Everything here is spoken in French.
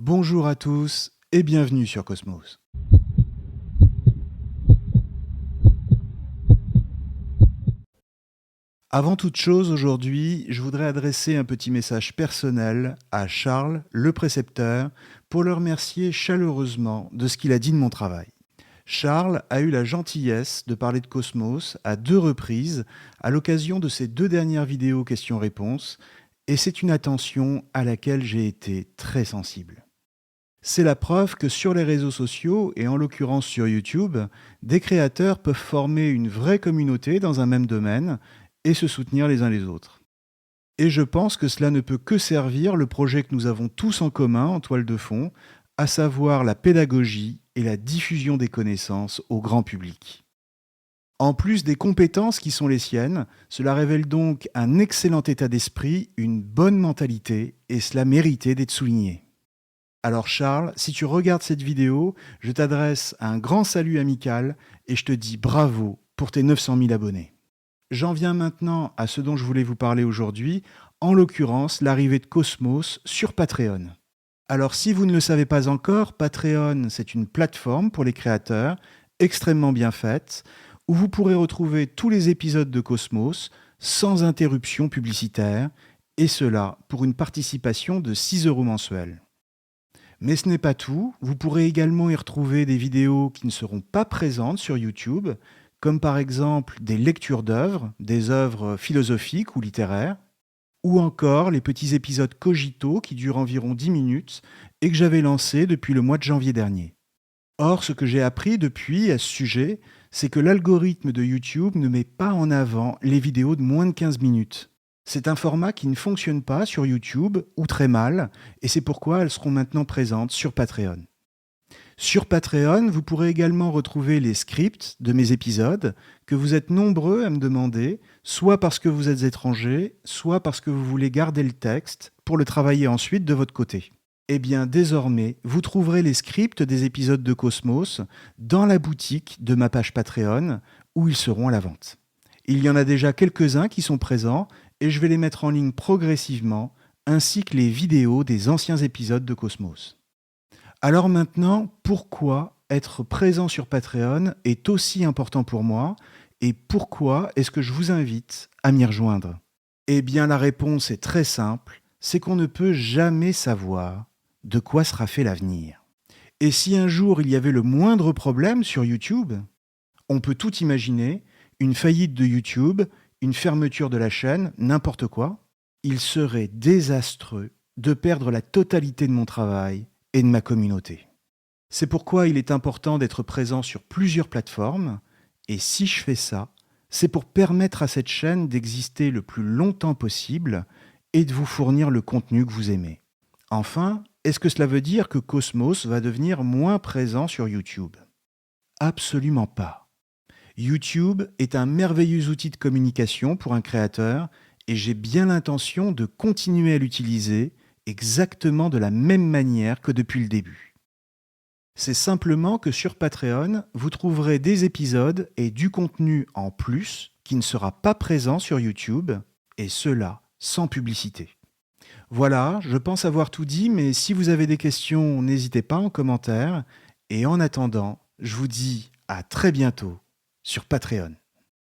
Bonjour à tous et bienvenue sur Cosmos. Avant toute chose, aujourd'hui, je voudrais adresser un petit message personnel à Charles, le précepteur, pour le remercier chaleureusement de ce qu'il a dit de mon travail. Charles a eu la gentillesse de parler de Cosmos à 2 reprises à l'occasion de ses 2 dernières vidéos questions-réponses, et c'est une attention à laquelle j'ai été très sensible. C'est la preuve que sur les réseaux sociaux, et en l'occurrence sur YouTube, des créateurs peuvent former une vraie communauté dans un même domaine et se soutenir les uns les autres. Et je pense que cela ne peut que servir le projet que nous avons tous en commun en toile de fond, à savoir la pédagogie et la diffusion des connaissances au grand public. En plus des compétences qui sont les siennes, cela révèle donc un excellent état d'esprit, une bonne mentalité, et cela méritait d'être souligné. Alors Charles, si tu regardes cette vidéo, je t'adresse un grand salut amical et je te dis bravo pour tes 900 000 abonnés. J'en viens maintenant à ce dont je voulais vous parler aujourd'hui, en l'occurrence l'arrivée de Cosmos sur Patreon. Alors si vous ne le savez pas encore, Patreon c'est une plateforme pour les créateurs extrêmement bien faite, où vous pourrez retrouver tous les épisodes de Cosmos sans interruption publicitaire, et cela pour une participation de 6 € mensuels. Mais ce n'est pas tout, vous pourrez également y retrouver des vidéos qui ne seront pas présentes sur YouTube, comme par exemple des lectures d'œuvres, des œuvres philosophiques ou littéraires, ou encore les petits épisodes Cogito qui durent environ 10 minutes et que j'avais lancés depuis le mois de janvier dernier. Or, ce que j'ai appris depuis à ce sujet, c'est que l'algorithme de YouTube ne met pas en avant les vidéos de moins de 15 minutes. C'est un format qui ne fonctionne pas sur YouTube, ou très mal, et c'est pourquoi elles seront maintenant présentes sur Patreon. Sur Patreon, vous pourrez également retrouver les scripts de mes épisodes, que vous êtes nombreux à me demander, soit parce que vous êtes étranger, soit parce que vous voulez garder le texte pour le travailler ensuite de votre côté. Eh bien, désormais, vous trouverez les scripts des épisodes de Cosmos dans la boutique de ma page Patreon, où ils seront à la vente. Il y en a déjà quelques-uns qui sont présents, et je vais les mettre en ligne progressivement, ainsi que les vidéos des anciens épisodes de Cosmos. Alors maintenant, pourquoi être présent sur Patreon est aussi important pour moi, et pourquoi est-ce que je vous invite à m'y rejoindre? Eh bien la réponse est très simple, c'est qu'on ne peut jamais savoir de quoi sera fait l'avenir. Et si un jour il y avait le moindre problème sur YouTube, on peut tout imaginer, une faillite de YouTube, une fermeture de la chaîne, n'importe quoi, il serait désastreux de perdre la totalité de mon travail et de ma communauté. C'est pourquoi il est important d'être présent sur plusieurs plateformes, et si je fais ça, c'est pour permettre à cette chaîne d'exister le plus longtemps possible et de vous fournir le contenu que vous aimez. Enfin, est-ce que cela veut dire que Cosmos va devenir moins présent sur YouTube? Absolument pas. YouTube est un merveilleux outil de communication pour un créateur et j'ai bien l'intention de continuer à l'utiliser exactement de la même manière que depuis le début. C'est simplement que sur Patreon, vous trouverez des épisodes et du contenu en plus qui ne sera pas présent sur YouTube, et cela sans publicité. Voilà, je pense avoir tout dit, mais si vous avez des questions, n'hésitez pas en commentaire. Et en attendant, je vous dis à très bientôt sur Patreon.